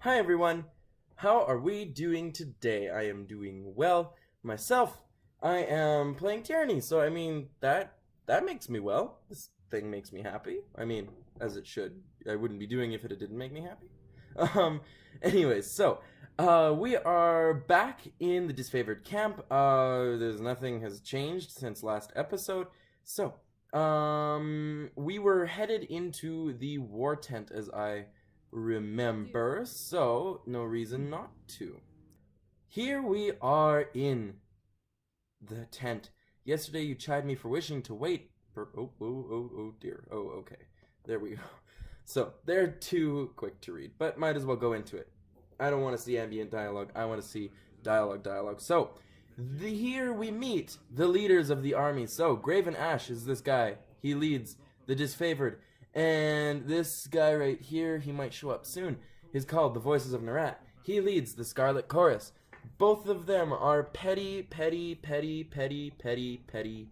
Hi everyone, how are we doing today? I am doing well myself. I am playing Tyranny, so I mean that makes me well. This thing makes me happy. I mean, as it should. I wouldn't be doing it if it didn't make me happy. Um, anyways, so we are back in the disfavored camp. There's nothing has changed since last episode. So, we were headed into the war tent as I remember, so no reason not to. Here we are in the tent. Yesterday you chid me for wishing to wait for oh dear. Oh, okay. There we go. So, they're too quick to read, but might as well go into it. I don't want to see ambient dialogue. I want to see dialogue. So, here we meet the leaders of the army. So, Graven Ash is this guy. He leads the disfavored. And this guy right here, he might show up soon, is called the Voices of Narat. He leads the Scarlet Chorus. Both of them are petty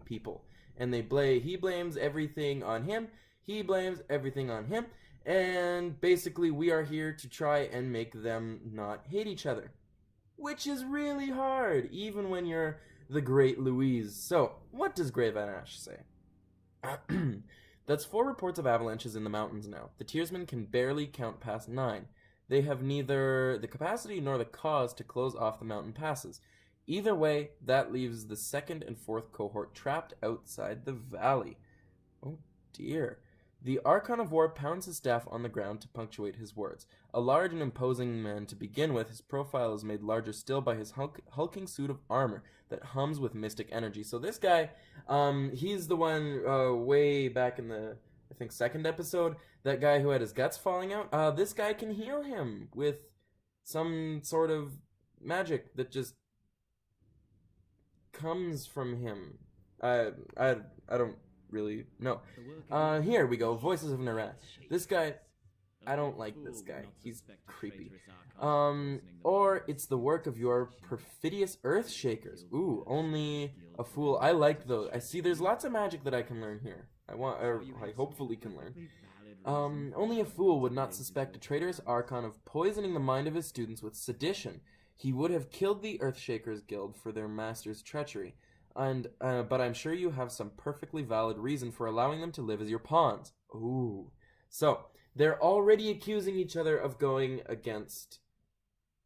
people. And he blames everything on him. He blames everything on him. And basically we are here to try and make them not hate each other. Which is really hard, even when you're the great Louise. So, what does Graven Ash say? That's 4 reports of avalanches in the mountains now. The Tearsmen can barely count past 9. They have neither the capacity nor the cause to close off the mountain passes. Either way, that leaves the 2nd and 4th cohort trapped outside the valley. Oh dear. The Archon of War pounds his staff on the ground to punctuate his words. A large and imposing man to begin with, his profile is made larger still by his hulking suit of armor that hums with mystic energy. So this guy, he's the one way back in the, I think, 2nd episode, that guy who had his guts falling out. This guy can heal him with some sort of magic that just comes from him. I don't really know. Here we go. Voices of Narat. This guy, I don't like this guy. He's creepy. Or it's the work of your perfidious earth shakers. Ooh, only a fool. I like those. I see there's lots of magic that I can learn here. I hopefully can learn. Only a fool would not suspect a traitorous Archon of poisoning the mind of his students with sedition. He would have killed the Earthshakers Guild for their master's treachery. But I'm sure you have some perfectly valid reason for allowing them to live as your pawns. Ooh. So, they're already accusing each other of going against,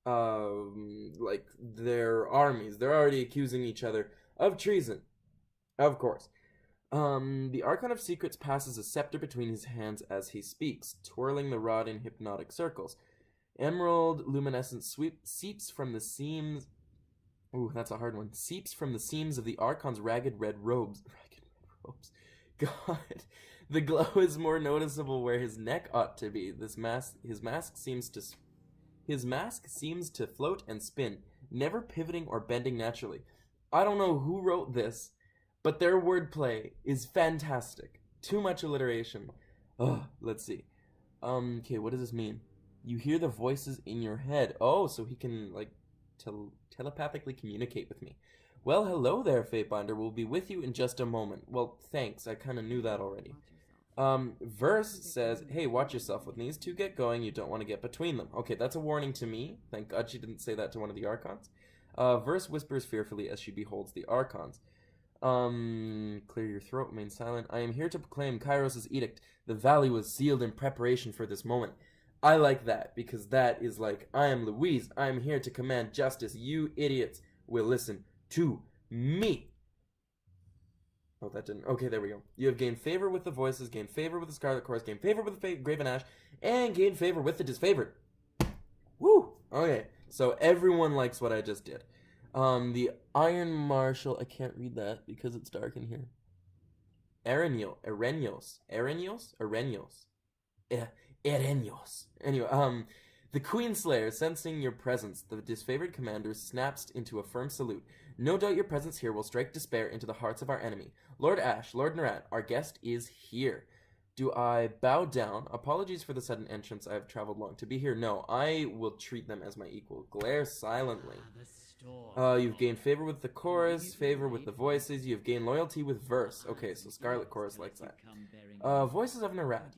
like, their armies. They're already accusing each other of treason. Of course. The Archon of Secrets passes a scepter between his hands as he speaks, twirling the rod in hypnotic circles. Emerald luminescence seeps from the seams... Ooh, that's a hard one. Seeps from the seams of the Archon's ragged red robes. God. The glow is more noticeable where his neck ought to be. His mask seems to float and spin, never pivoting or bending naturally. I don't know who wrote this, but their wordplay is fantastic. Too much alliteration. Ugh, let's see. Okay, what does this mean? You hear the voices in your head. Oh, so he can, like, telepathically communicate with me. Well, hello there, Fatebinder. We'll be with you in just a moment. Well, thanks. I kind of knew that already. Verse says, hey, watch yourself. When these two get going, you don't want to get between them. Okay, that's a warning to me. Thank God she didn't say that to one of the Archons. Verse whispers fearfully as she beholds the Archons. Clear your throat, remain silent. I am here to proclaim Kairos' edict. The valley was sealed in preparation for this moment. I like that, because that is like, I am Louise. I am here to command justice. You idiots will listen to me. Oh, that didn't... Okay, there we go. You have gained favor with the voices, gained favor with the Scarlet Chorus, gained favor with the Graven Ash, and gained favor with the disfavored. Woo! Okay, so everyone likes what I just did. The Iron Marshal... I can't read that because it's dark in here. Erenios. Anyway, the Queenslayer, sensing your presence, the disfavored commander snaps into a firm salute. No doubt your presence here will strike despair into the hearts of our enemy. Lord Ash, Lord Narat, our guest is here. Do I bow down? Apologies for the sudden entrance. I have traveled long to be here. No, I will treat them as my equal. Glare silently. You've gained favor with the chorus, favor with the voices. You've gained loyalty with verse. Okay, so Scarlet Chorus likes that. Voices of Narat.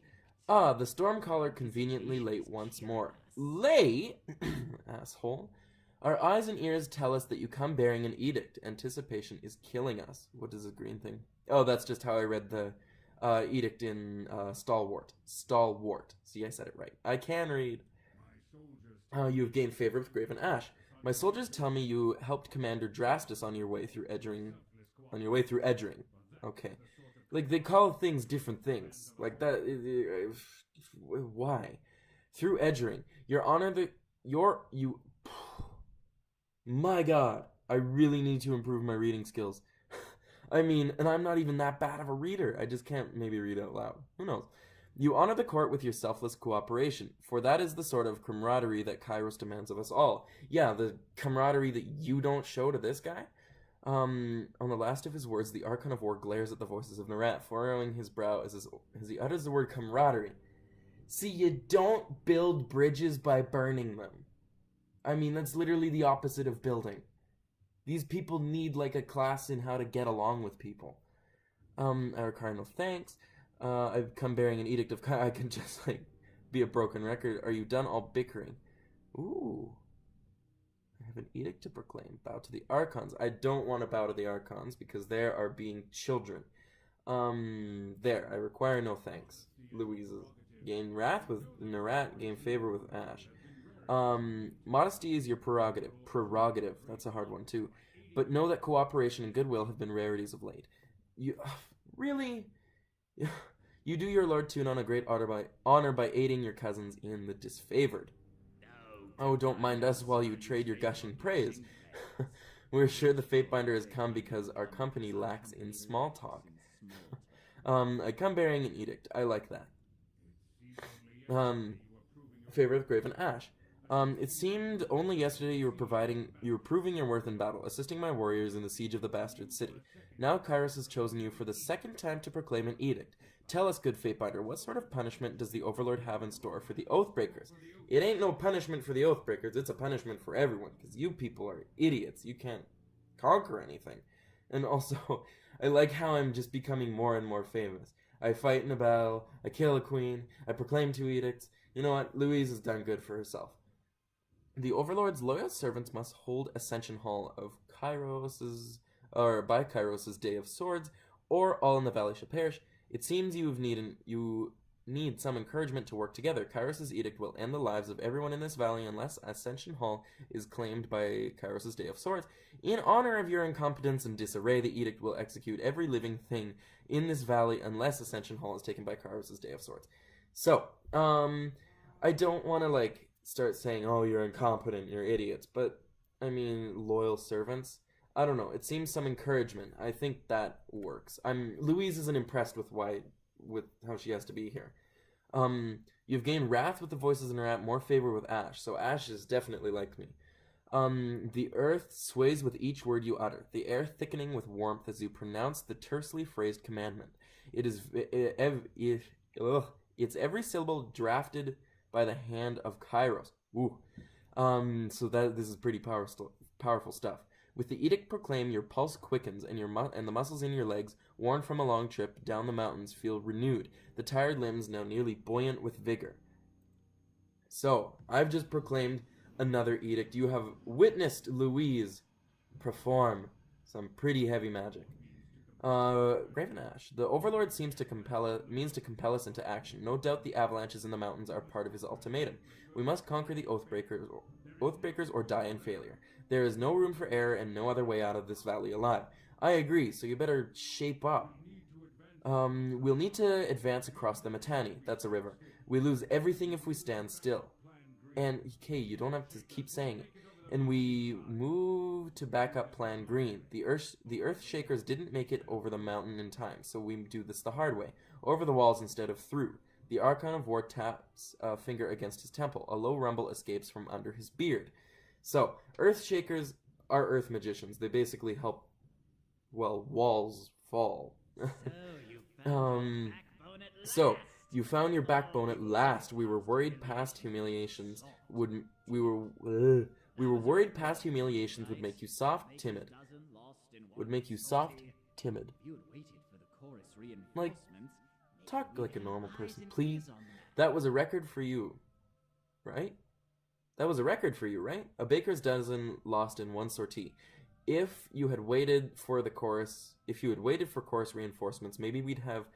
Ah, the Stormcaller conveniently late once more. Lay, asshole. Our eyes and ears tell us that you come bearing an edict. Anticipation is killing us. What is this green thing? Oh, that's just how I read the edict in Stalwart. Stalwart. See, I said it right. I can read. You have gained favor with Graven Ash. My soldiers tell me you helped Commander Drastus on your way through Edgering. Okay. Like, they call things different things. Like, that... why? Through Edgering. Your honor the... You... My god. I really need to improve my reading skills. I mean, and I'm not even that bad of a reader. I just can't maybe read out loud. Who knows? You honor the court with your selfless cooperation, for that is the sort of camaraderie that Kairos demands of us all. Yeah, the camaraderie that you don't show to this guy? On the last of his words, the Archon of War glares at the voices of Narat, furrowing his brow as he utters the word camaraderie. See, you don't build bridges by burning them. I mean, that's literally the opposite of building. These people need, like, a class in how to get along with people. Our cardinal thanks. I've come bearing an edict of I can just, like, be a broken record. Are you done all bickering? Ooh. I have an edict to proclaim. Bow to the Archons. I don't want to bow to the Archons because they are being children. There. I require no thanks. Louise. Gain wrath with Narat. Gain favor with Ash. Modesty is your prerogative. Prerogative. That's a hard one, too. But know that cooperation and goodwill have been rarities of late. You... really... You do your Lord Toon on a great honor by aiding your cousins in the disfavored. Oh, don't mind us while you trade your gushing praise. We're sure the Fatebinder has come because our company lacks in small talk. I come bearing an edict. I like that. Favor of Graven Ash. It seemed only yesterday you were proving your worth in battle, assisting my warriors in the siege of the bastard city. Now Kairos has chosen you for the second time to proclaim an edict. Tell us, good Fatebinder, what sort of punishment does the Overlord have in store for the Oathbreakers? It ain't no punishment for the Oathbreakers, it's a punishment for everyone, because you people are idiots. You can't conquer anything. And also, I like how I'm just becoming more and more famous. I fight in a battle, I kill a queen, I proclaim 2 edicts. You know what? Louise has done good for herself. The Overlord's loyal servants must hold Ascension Hall of by Kairos' Day of Swords, or all in the valley shall perish. It seems you need some encouragement to work together. Kairos' edict will end the lives of everyone in this valley unless Ascension Hall is claimed by Kairos' Day of Swords. In honor of your incompetence and disarray, the edict will execute every living thing in this valley unless Ascension Hall is taken by Kairos' Day of Swords. So, I don't want to, like, start saying, oh, you're incompetent, you're idiots, but, I mean, loyal servants. I don't know. It seems some encouragement. I think that works. Louise isn't impressed with how she has to be here. You've gained wrath with the voices in her app, more favor with Ash. So Ash is definitely like me. The earth sways with each word you utter, the air thickening with warmth as you pronounce the tersely phrased commandment. It's every syllable drafted by the hand of Kairos. Ooh. So this is pretty powerful stuff. With the edict proclaimed, your pulse quickens, and the muscles in your legs, worn from a long trip down the mountains, feel renewed, the tired limbs now nearly buoyant with vigor. So, I've just proclaimed another edict. You have witnessed Louise perform some pretty heavy magic. Graven Ash. The Overlord means to compel us into action. No doubt the avalanches in the mountains are part of his ultimatum. We must conquer the Oathbreakers or die in failure. There is no room for error and no other way out of this valley alive. I agree, so you better shape up. We'll need to advance across the Mittani. That's a river. We lose everything if we stand still. And, okay, you don't have to keep saying it. And we move to back up Plan Green. The Earthshakers didn't make it over the mountain in time, so we do this the hard way. Over the walls instead of through. The Archon of War taps a finger against his temple. A low rumble escapes from under his beard. So, Earthshakers are Earth magicians. They basically help, well, walls fall. So, you found your backbone at last. We were worried past humiliations would make you soft, timid. Like, talk like a normal person, please. That was a record for you, right? That was a record for you, right? A baker's dozen lost in one sortie. If you had waited for chorus reinforcements, maybe we'd have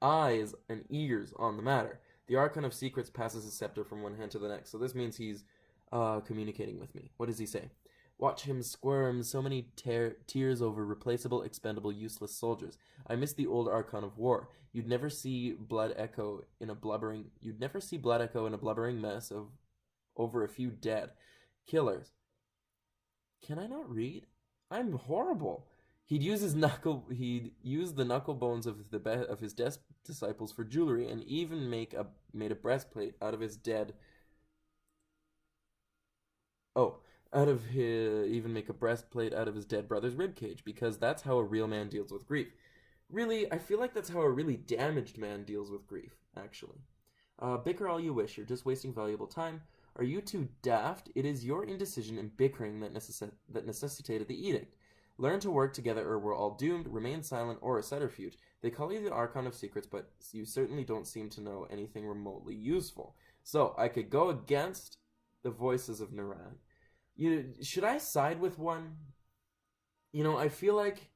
eyes and ears on the matter. The Archon of Secrets passes his scepter from one hand to the next, so this means he's communicating with me. What does he say? Watch him squirm, so many tears over replaceable, expendable, useless soldiers. I miss the old Archon of War. You'd never see blood echo in a blubbering mess of over a few dead killers. Can I not read? I'm horrible. He'd use the knuckle bones of his disciples for jewelry, and even made a breastplate out of his dead. Even make a breastplate out of his dead brother's ribcage, because that's how a real man deals with grief. Really, I feel like that's how a really damaged man deals with grief, actually. Bicker all you wish, you're just wasting valuable time. Are you too daft? It is your indecision and bickering that necessitated the edict. Learn to work together or we're all doomed, remain silent, or a subterfuge. They call you the Archon of Secrets, but you certainly don't seem to know anything remotely useful. So, I could go against the voices of Naran. Should I side with one? I feel like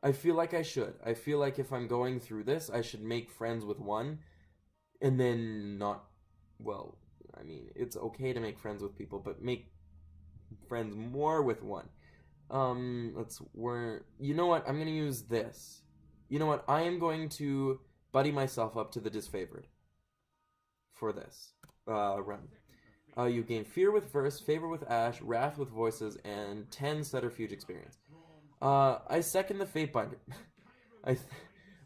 I should. I feel like if I'm going through this, I should make friends with one, and then not, well, I mean, it's okay to make friends with people, but make friends more with one. You know what? I'm going to use this. You know what? I am going to buddy myself up to the disfavored for this run. You gain fear with verse, favor with ash, wrath with voices, and 10 subterfuge experience. I second the fate binder.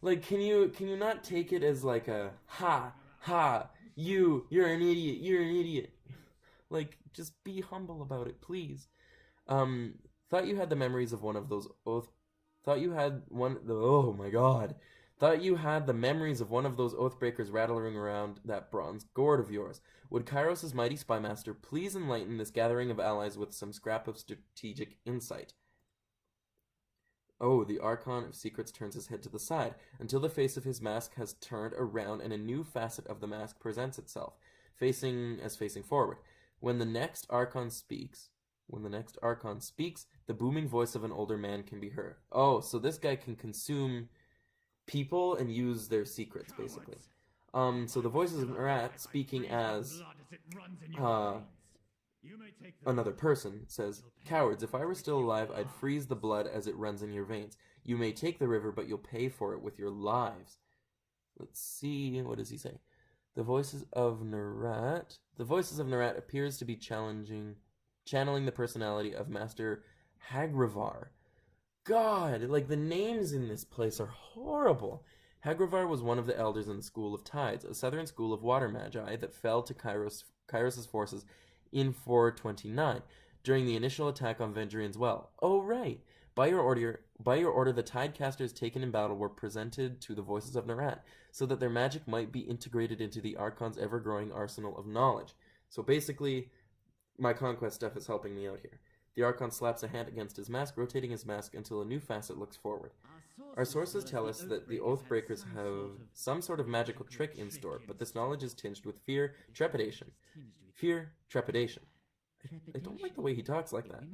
Can you not take it as like a ha, you're an idiot. Just be humble about it, please. Thought you had the memories of one of those Thought you had the memories of one of those Oathbreakers rattling around that bronze gourd of yours. Would Kairos' mighty spymaster please enlighten this gathering of allies with some scrap of strategic insight? Oh, the Archon of Secrets turns his head to the side, until the face of his mask has turned around and a new facet of the mask presents itself, facing forward. When the next Archon speaks, the booming voice of an older man can be heard. Oh, so this guy can consume people and use their secrets, basically. So the voices of Marat, speaking as another person, says, "Cowards, if I were still alive, I'd freeze the blood as it runs in your veins. You may take the river, but you'll pay for it with your lives." Let's see, what does he say? The voices of Narat appears to be channeling the personality of Master Hagravar. God, the names in this place are horrible. Hagravar was one of the elders in the School of Tides, a southern school of water magi that fell to Kairos' forces in 429 during the initial attack on Vendrian's Well. Oh, right. By your order, the Tidecasters taken in battle were presented to the voices of Narat, so that their magic might be integrated into the Archon's ever-growing arsenal of knowledge. So basically, my conquest stuff is helping me out here. The Archon slaps a hand against his mask, rotating his mask until a new facet looks forward. Our sources tell us that the Oathbreakers have some sort of magical trick in store, but this knowledge is tinged with fear, trepidation. I don't like the way he talks like that.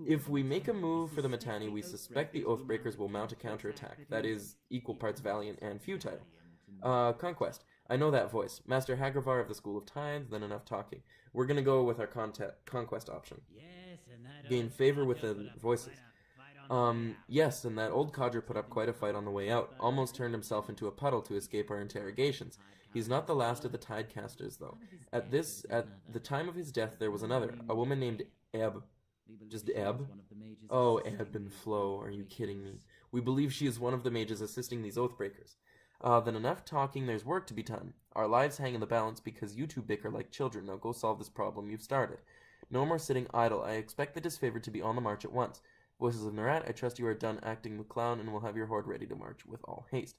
If we make a move for the Mittani, we suspect the Oathbreakers will mount a counterattack. That is, equal parts valiant and futile. Conquest. I know that voice. Master Hagravar of the School of Tides, then enough talking. We're gonna go with our conquest option. Gain favor with the voices. Yes, and that old codger put up quite a fight on the way out. Almost turned himself into a puddle to escape our interrogations. He's not the last of the Tidecasters, though. At the time of his death, there was another, a woman named Ebb. Just Ebb? Oh, Ebb and Flo, are you kidding me? We believe she is one of the mages assisting these Oathbreakers. Then enough talking, there's work to be done. Our lives hang in the balance because you two bicker like children. Now go solve this problem you've started. No more sitting idle. I expect the disfavored to be on the march at once. Voices of Narat, I trust you are done acting the clown and will have your horde ready to march with all haste.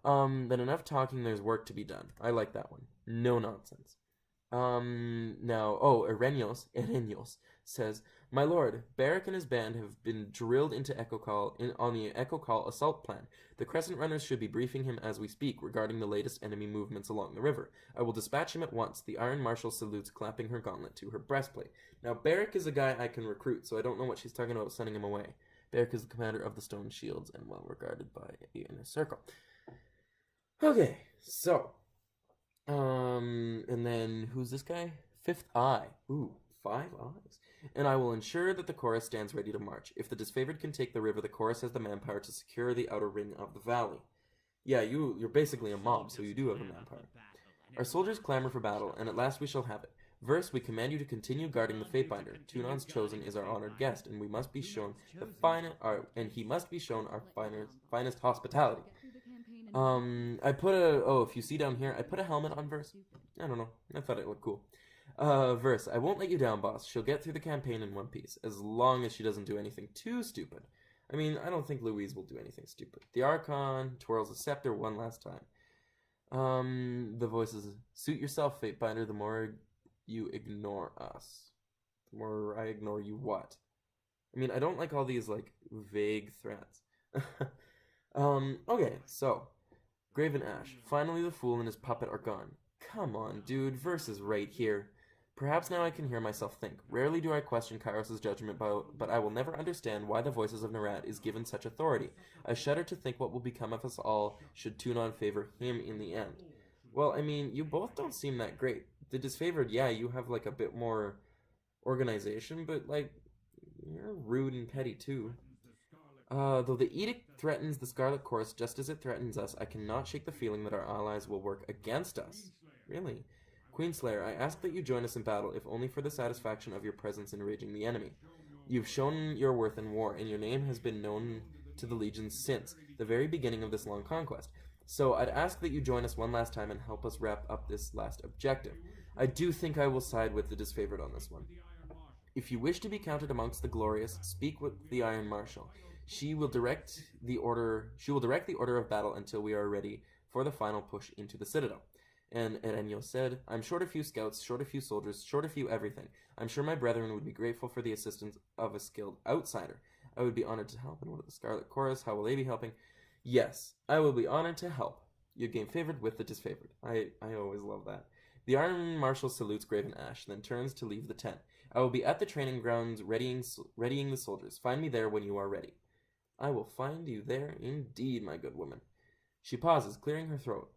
Then enough talking, there's work to be done. I like that one. No nonsense. Erenyos says, "My lord, Barrack and his band have been drilled into on the Echo Call assault plan. The Crescent Runners should be briefing him as we speak regarding the latest enemy movements along the river. I will dispatch him at once." The Iron Marshal salutes, clapping her gauntlet to her breastplate. Now, Barrack is a guy I can recruit, so I don't know what she's talking about sending him away. Barrack is the commander of the Stone Shields and well regarded by the Inner Circle. Okay, so and then who's this guy? Fifth Eye. Ooh, 5 eyes. "And I will ensure that the chorus stands ready to march. If the disfavored can take the river, the chorus has the manpower to secure the outer ring of the valley." Yeah, you're basically a mob, so you do have a manpower. "Our soldiers clamor for battle, and at last we shall have it. Verse, we command you to continue guarding the Fatebinder. Tunon's chosen is our honored guest, and we must be shown he must be shown our finest hospitality." I put if you see down here, I put a helmet on Verse. I don't know. I thought it looked cool. Verse, "I won't let you down, boss. She'll get through the campaign in one piece, as long as she doesn't do anything too stupid." I mean, I don't think Louise will do anything stupid. The Archon twirls a scepter one last time. The voices, "Suit yourself, Fatebinder, the more you ignore us. The more I ignore you what?" I mean, I don't like all these, like, vague threats. Okay, so Graven Ash. "Finally the fool and his puppet are gone." Come on, dude, Verse is right here. "Perhaps now I can hear myself think. Rarely do I question Kairos' judgment, but I will never understand why the voices of Nerat is given such authority. I shudder to think what will become of us all should Tunon favor him in the end." Well, I mean, you both don't seem that great. The disfavored, yeah, you have, like, a bit more organization, but, like, you're rude and petty, too. Though the edict threatens the Scarlet Chorus just as it threatens us, I cannot shake the feeling that our allies will work against us." Really? "Queenslayer, I ask that you join us in battle, if only for the satisfaction of your presence in raging the enemy. You've shown your worth in war, and your name has been known to the legions since the very beginning of this long conquest. So I'd ask that you join us one last time and help us wrap up this last objective." I do think I will side with the disfavored on this one. "If you wish to be counted amongst the glorious, speak with the Iron Marshal. She will direct the order of battle until we are ready for the final push into the citadel." And Erenyo said, "I'm short a few scouts, short a few soldiers, short a few everything. I'm sure my brethren would be grateful for the assistance of a skilled outsider. I would be honored to help." And what of the Scarlet Chorus? How will they be helping? Yes, I will be honored to help. You game favored with the disfavored. I always love that. The Iron Marshal salutes Graven Ash, then turns to leave the tent. "I will be at the training grounds readying the soldiers. Find me there when you are ready." "I will find you there indeed, my good woman." She pauses, clearing her throat.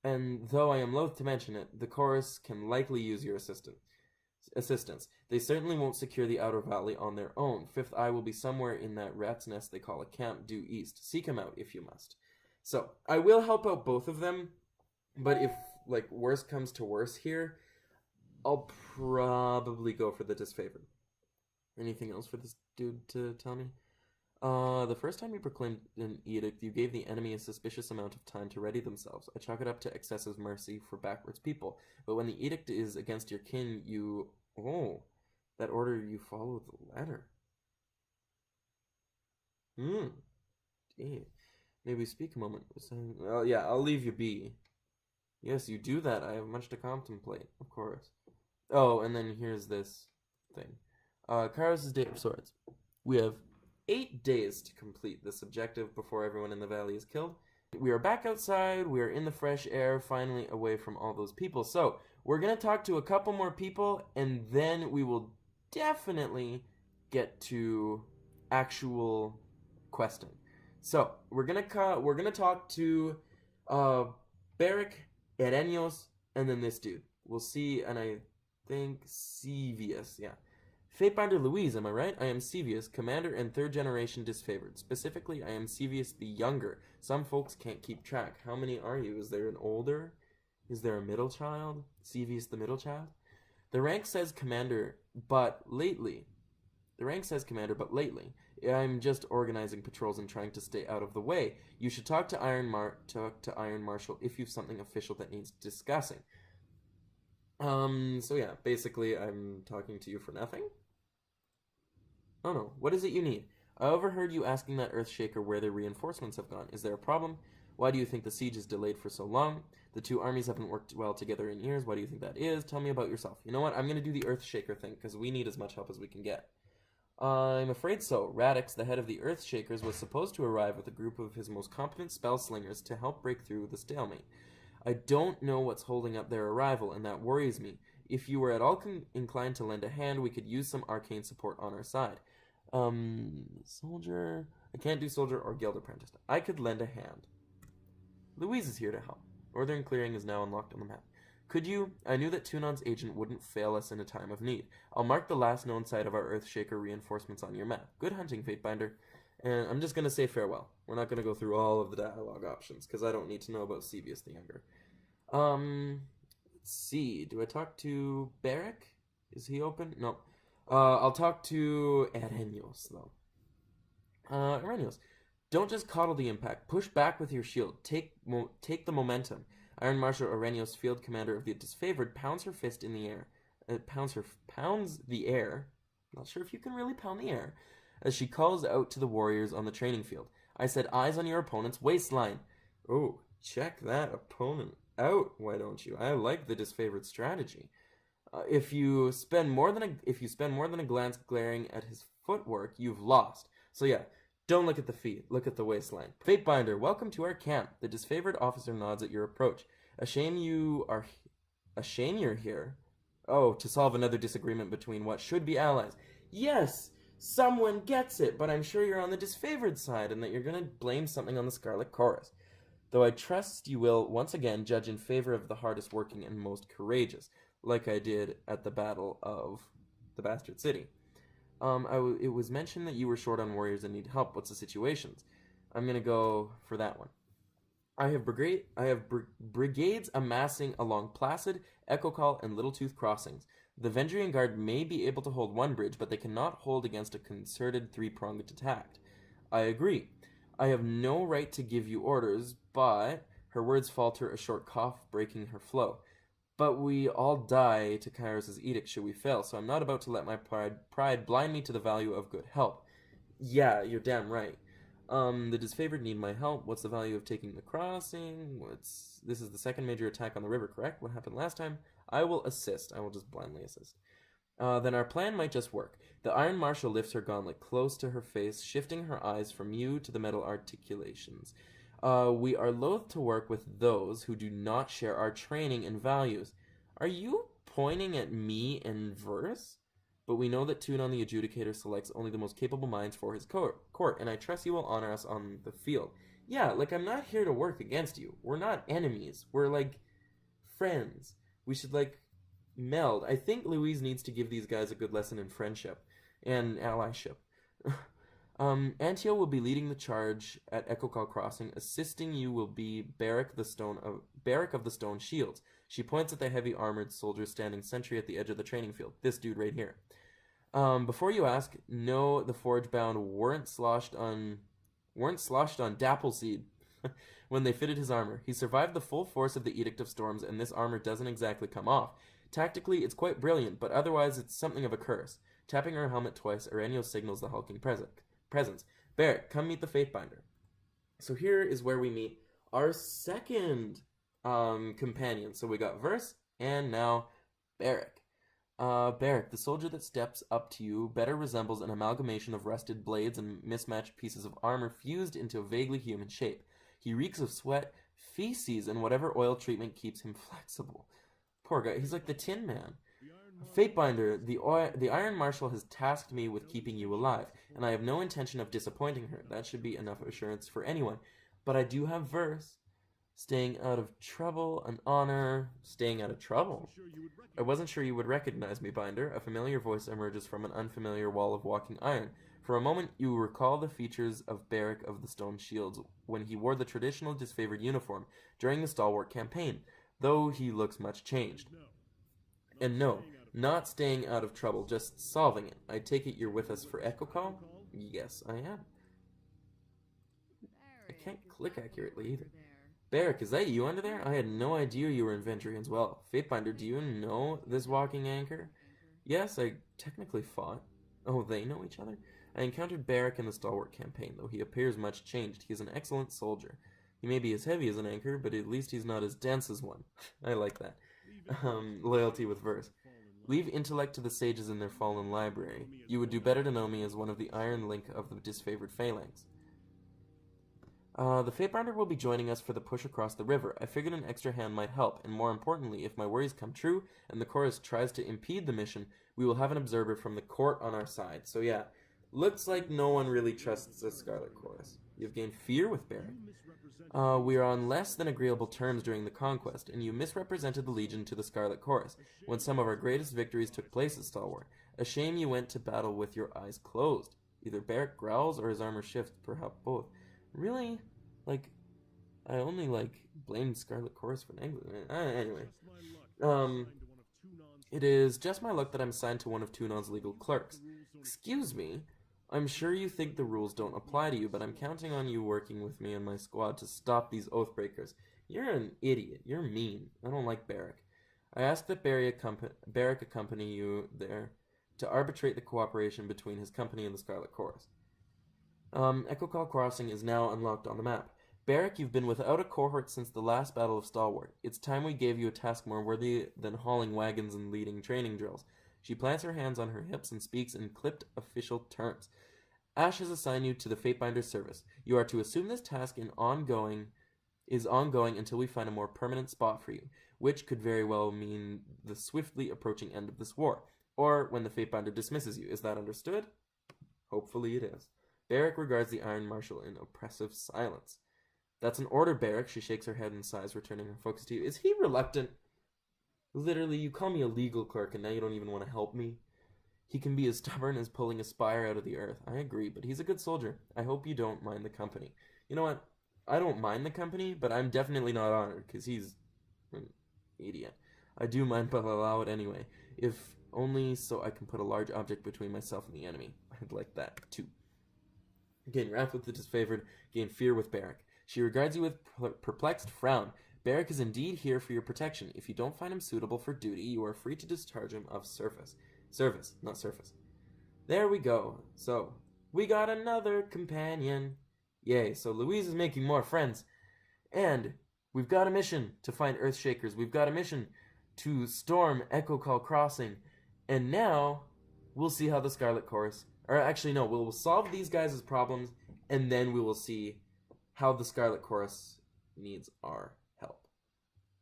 "And though I am loath to mention it, the chorus can likely use your assistance. They certainly won't secure the outer valley on their own. Fifth Eye will be somewhere in that rat's nest they call a camp due east. Seek him out if you must." So, I will help out both of them, but if, like, worse comes to worse here, I'll probably go for the disfavored. Anything else for this dude to tell me? The first time you proclaimed an edict, you gave the enemy a suspicious amount of time to ready themselves. I chalk it up to excessive mercy for backwards people. But when the edict is against your kin, that order you follow the letter. Maybe we speak a moment. Well, yeah, I'll leave you be. Yes, you do that. I have much to contemplate, of course. Oh, and then here's this thing. Kairos' Day of Swords. We have 8 days to complete this objective before everyone in the valley is killed. We are back outside, we are in the fresh air, finally away from all those people. So, we're going to talk to a couple more people, and then we will definitely get to actual questing. So, we're going to talk to Barrack, Erenyos, and then this dude. We'll see, and I think Sevius, yeah. Fatebinder Louise, am I right? I am Sevius, commander and 3rd generation disfavored. Specifically, I am Sevius the Younger. Some folks can't keep track. How many are you? Is there an older? Is there a middle child? Sevius the middle child? The rank says commander, but lately, I'm just organizing patrols and trying to stay out of the way. You should talk to Iron Marshal if you've something official that needs discussing. So yeah, basically I'm talking to you for nothing. Oh no, what is it you need? I overheard you asking that Earthshaker where their reinforcements have gone. Is there a problem? Why do you think the siege is delayed for so long? The two armies haven't worked well together in years. Why do you think that is? Tell me about yourself. You know what? I'm going to do the Earthshaker thing, because we need as much help as we can get. I'm afraid so. Radix, the head of the Earthshakers, was supposed to arrive with a group of his most competent spell slingers to help break through the stalemate. I don't know what's holding up their arrival, and that worries me. If you were at all inclined to lend a hand, we could use some arcane support on our side. Soldier... I can't do soldier or guild apprentice. I could lend a hand. Louise is here to help. Northern Clearing is now unlocked on the map. Could you? I knew that Tunon's agent wouldn't fail us in a time of need. I'll mark the last known site of our Earthshaker reinforcements on your map. Good hunting, Fatebinder. And I'm just going to say farewell. We're not going to go through all of the dialogue options, because I don't need to know about Sevius the Younger. Let's see. Do I talk to Barrick? Is he open? No. I'll talk to Arrhenius, though. Arrhenius, don't just coddle the impact. Push back with your shield. Take the momentum. Iron Marshal Arrhenius, field commander of the Disfavored, pounds her fist in the air. Pounds the air. Not sure if you can really pound the air. As she calls out to the warriors on the training field. I said, eyes on your opponent's waistline. Oh, check that opponent out, why don't you? I like the Disfavored strategy. If you spend more than a glance glaring at his footwork, you've lost. So yeah, don't look at the feet, look at the waistline. Fatebinder, welcome to our camp. The Disfavored officer nods at your approach. A shame you're here. Oh, to solve another disagreement between what should be allies. Yes, someone gets it, but I'm sure you're on the Disfavored side and that you're going to blame something on the Scarlet Chorus. Though I trust you will, once again, judge in favor of the hardest working and most courageous, like I did at the Battle of the Bastard City. It was mentioned that you were short on warriors and need help. What's the situations? I'm going to go for that one. I have brigades amassing along Placid, Echo Call, and Little Tooth crossings. The Vendrian Guard may be able to hold one bridge, but they cannot hold against a concerted three-pronged attack. I agree. I have no right to give you orders, but... Her words falter, a short cough breaking her flow. But we all die to Kairos' edict should we fail, so I'm not about to let my pride blind me to the value of good help. Yeah, you're damn right. The Disfavored need my help. What's the value of taking the crossing? This is the second major attack on the river, correct? What happened last time? I will assist. I will just blindly assist. Then our plan might just work. The Iron Marshal lifts her gauntlet close to her face, shifting her eyes from you to the metal articulations. We are loath to work with those who do not share our training and values. Are you pointing at me and Verse? But we know that Tunon the Adjudicator selects only the most capable minds for his court, and I trust you will honor us on the field. Yeah, like, I'm not here to work against you. We're not enemies. We're, like, friends. We should, like, meld. I think Louise needs to give these guys a good lesson in friendship and allyship. Antio will be leading the charge at Echo Call Crossing. Assisting you will be Barrick of the Stone Shields. She points at the heavy armored soldier standing sentry at the edge of the training field. This dude right here. Before you ask, no, the Forge Bound weren't sloshed on Dappleseed when they fitted his armor. He survived the full force of the Edict of Storms, and this armor doesn't exactly come off. Tactically, it's quite brilliant, but otherwise it's something of a curse. Tapping her helmet twice, Arenio signals the hulking presence. Barrick, come meet the Fatebinder. So here is where we meet our second companion. So we got Verse, and now Barrick. Barrick, the soldier that steps up to you, better resembles an amalgamation of rusted blades and mismatched pieces of armor fused into a vaguely human shape. He reeks of sweat, feces, and whatever oil treatment keeps him flexible. Poor guy, he's like the Tin Man. Fatebinder, the Iron Marshal has tasked me with keeping you alive, and I have no intention of disappointing her. That should be enough assurance for anyone. But I do have Verse. Staying out of trouble, an honor. Staying out of trouble? I wasn't sure you would recognize me, Binder. A familiar voice emerges from an unfamiliar wall of walking iron. For a moment, you recall the features of Barrick of the Stone Shields when he wore the traditional Disfavored uniform during the Stalwart campaign, though he looks much changed. And no, not staying out of trouble, just solving it. I take it you're with us for Echo Call? Yes, I am. I can't click accurately either. Barrick, is that you under there? I had no idea you were in Ventry as well. Fatebinder, do you know this walking anchor? Yes, I technically fought. Oh, they know each other? I encountered Barrick in the Stalwart campaign, though he appears much changed. He is an excellent soldier. He may be as heavy as an anchor, but at least he's not as dense as one. I like that. Loyalty with verse. Leave intellect to the sages in their fallen library. You would do better to know me as one of the iron link of the disfavored phalanx. The Fatebinder will be joining us for the push across the river. I figured an extra hand might help, and more importantly, if my worries come true and the chorus tries to impede the mission, we will have an observer from the court on our side. So yeah, looks like no one really trusts the Scarlet Chorus. You've gained fear with Beric. We are on less than agreeable terms during the conquest, and you misrepresented the Legion to the Scarlet Chorus when some of our greatest victories took place at Stalwart. A shame you went to battle with your eyes closed. Either Beric growls or his armor shifts, perhaps both. Really? Like, I only, blamed Scarlet Chorus for negligence. Anyway. It is just my luck that I'm assigned to one of Tunon's legal clerks. Excuse me? I'm sure you think the rules don't apply to you, but I'm counting on you working with me and my squad to stop these oathbreakers. You're an idiot. You're mean. I don't like Beric. I ask that Beric accompany you there to arbitrate the cooperation between his company and the Scarlet Chorus. Echo Call Crossing is now unlocked on the map. Beric, you've been without a cohort since the last Battle of Stalwart. It's time we gave you a task more worthy than hauling wagons and leading training drills. She plants her hands on her hips and speaks in clipped official terms. Ash has assigned you to the Fatebinder's service. You are to assume this task is ongoing until we find a more permanent spot for you, which could very well mean the swiftly approaching end of this war, or when the Fatebinder dismisses you. Is that understood? Hopefully it is. Beric regards the Iron Marshal in oppressive silence. That's an order, Beric. She shakes her head and sighs, returning her focus to you. Is he reluctant? Literally, you call me a legal clerk and now you don't even want to help me? He can be as stubborn as pulling a spire out of the earth. I agree, but he's a good soldier. I hope you don't mind the company. You know what? I don't mind the company, but I'm definitely not honored, because he's an idiot. I do mind, but I'll allow it anyway. If only so I can put a large object between myself and the enemy. I'd like that, too. Gain wrath with the disfavored, gain fear with Beric. She regards you with perplexed frown. Beric is indeed here for your protection. If you don't find him suitable for duty, you are free to discharge him of service. Service, not surface. There we go. So, we got another companion. Yay, so Louise is making more friends. And we've got a mission to find Earthshakers. We've got a mission to storm Echo Call Crossing. And now, we'll see how the Scarlet Chorus... Or actually, no, we'll solve these guys' problems, and then we will see how the Scarlet Chorus needs our help.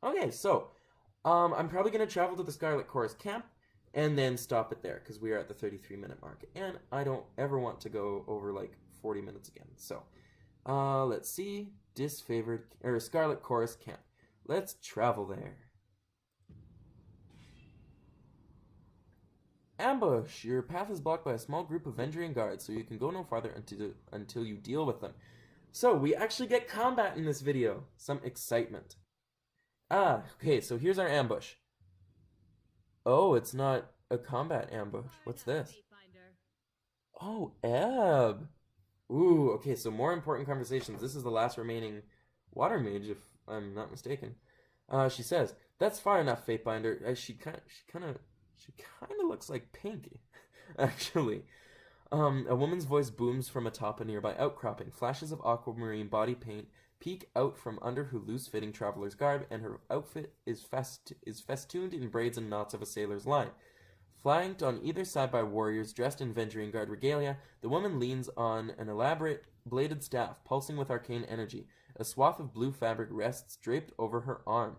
Okay, so, I'm probably going to travel to the Scarlet Chorus camp, and then stop it there, because we are at the 33-minute mark. And I don't ever want to go over, 40 minutes again. So, let's see. Scarlet Chorus camp. Let's travel there. Ambush! Your path is blocked by a small group of Vendrian guards, so you can go no farther until you deal with them. So, we actually get combat in this video. Some excitement. Okay, so here's our ambush. Oh, it's not a combat ambush. What's this? Oh, Ebb. Ooh, okay, so more important conversations. This is the last remaining water mage, if I'm not mistaken. She says, "That's far enough, Fatebinder." She kind of looks like Pink, actually. A woman's voice booms from atop a nearby outcropping. Flashes of aquamarine body paint peek out from under her loose-fitting traveler's garb, and her outfit is festooned in braids and knots of a sailor's line. Flanked on either side by warriors dressed in Vendrian Guard regalia, the woman leans on an elaborate bladed staff, pulsing with arcane energy. A swath of blue fabric rests draped over her arm.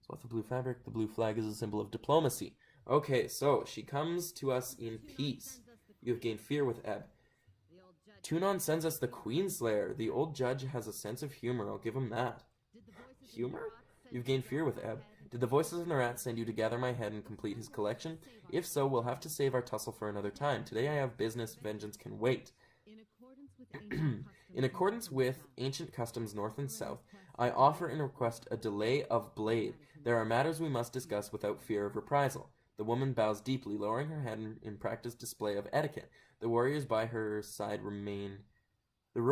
Swath of blue fabric? The blue flag is a symbol of diplomacy. Okay, so she comes to us in peace. You have gained fear with Ebb. Tunon sends us the Queenslayer. The old judge has a sense of humor, I'll give him that. Humor? You've gained fear with Ebb. Did the voices of Narat send you to gather my head and complete his collection? If so, we'll have to save our tussle for another time. Today I have business. Vengeance can wait. In accordance with ancient customs north and south, I offer and request a delay of blade. There are matters we must discuss without fear of reprisal. The woman bows deeply, lowering her head in practiced display of etiquette. The warriors by her side remain... The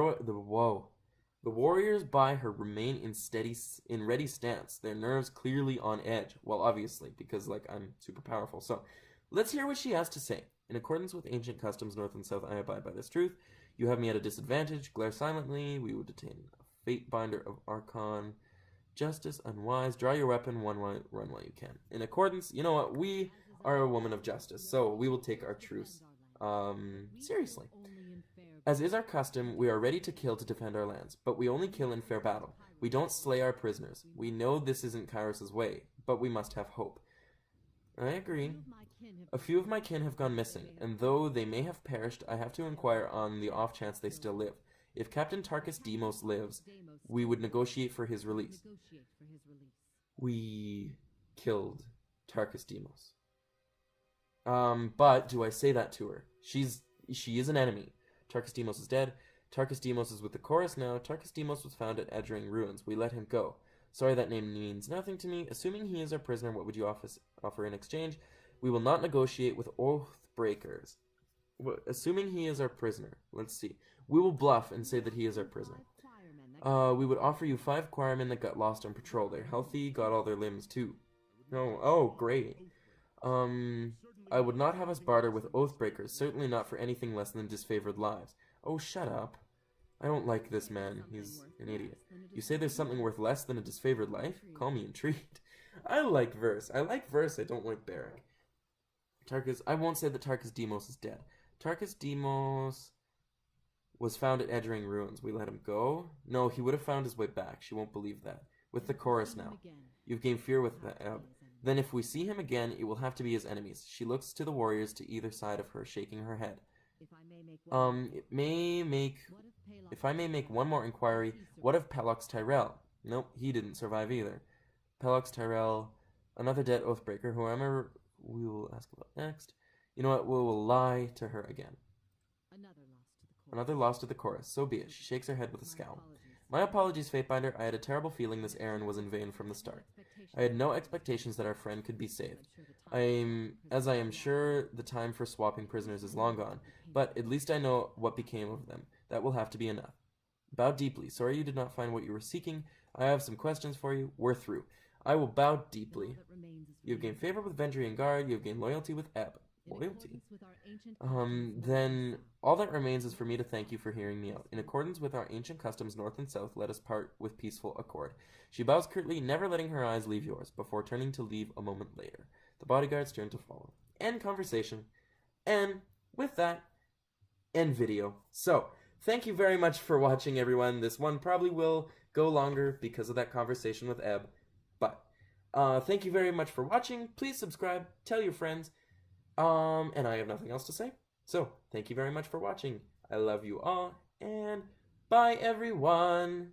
warriors by her remain in ready stance, their nerves clearly on edge. Well, obviously, because, I'm super powerful. So, let's hear what she has to say. In accordance with ancient customs north and south, I abide by this truth. You have me at a disadvantage. Glare silently. We would detain a Fatebinder of Archon. Justice, unwise. Draw your weapon, run while you can. In accordance, you know what? We are a woman of justice, so we will take our truce seriously. As is our custom, we are ready to kill to defend our lands, but we only kill in fair battle. We don't slay our prisoners. We know this isn't Kairos' way, but we must have hope. I agree. A few of my kin have gone missing, and though they may have perished, I have to inquire on the off chance they still live. If Captain Tarkus Demos lives, we would negotiate for his release. We killed Tarkus Demos. But do I say that to her? She is an enemy. Tarkus Demos is dead. Tarkus Demos is with the chorus now. Tarkus Demos was found at Edgering Ruins. We let him go. Sorry, that name means nothing to me. Assuming he is our prisoner, what would you offer in exchange? We will not negotiate with oath breakers. Assuming he is our prisoner. Let's see. We will bluff and say that he is our prisoner. We would offer you 5 choirmen that got lost on patrol. They're healthy, got all their limbs too. Oh, great. I would not have us barter with oathbreakers, certainly not for anything less than disfavored lives. Oh, shut up. I don't like this man. He's an idiot. You say there's something worth less than a disfavored life? Call me intrigued. I like verse. I don't like barrack. I won't say that Tarkus Demos is dead. Tarkus Demos was found at Edgering Ruins. We let him go? No, he would have found his way back. She won't believe that. With the chorus now. You've gained fear with the Then if we see him again, it will have to be his enemies. She looks to the warriors to either side of her, shaking her head. If I may make one more inquiry, what of Pelox Tyrell? Nope, he didn't survive either. Pelox Tyrell, another dead oathbreaker, whoever we will ask about next. You know what, we will lie to her again. Another loss to the chorus, so be it. She shakes her head with a scowl. My apologies, Fatebinder. I had a terrible feeling this errand was in vain from the start. I had no expectations that our friend could be saved. As I am sure the time for swapping prisoners is long gone, but at least I know what became of them. That will have to be enough. Bow deeply. Sorry you did not find what you were seeking. I have some questions for you. We're through. I will bow deeply. You have gained favor with Vendrian Guard. You have gained loyalty with Ebb. Loyalty? Then all that remains is for me to thank you for hearing me out. In accordance with our ancient customs north and south, let us part with peaceful accord. She bows curtly, never letting her eyes leave yours, before turning to leave a moment later. The bodyguards turn to follow. End conversation. And with that, end video. So, thank you very much for watching, everyone. This one probably will go longer because of that conversation with Ebb. But, thank you very much for watching. Please subscribe, tell your friends. And I have nothing else to say. So, thank you very much for watching. I love you all, and bye everyone!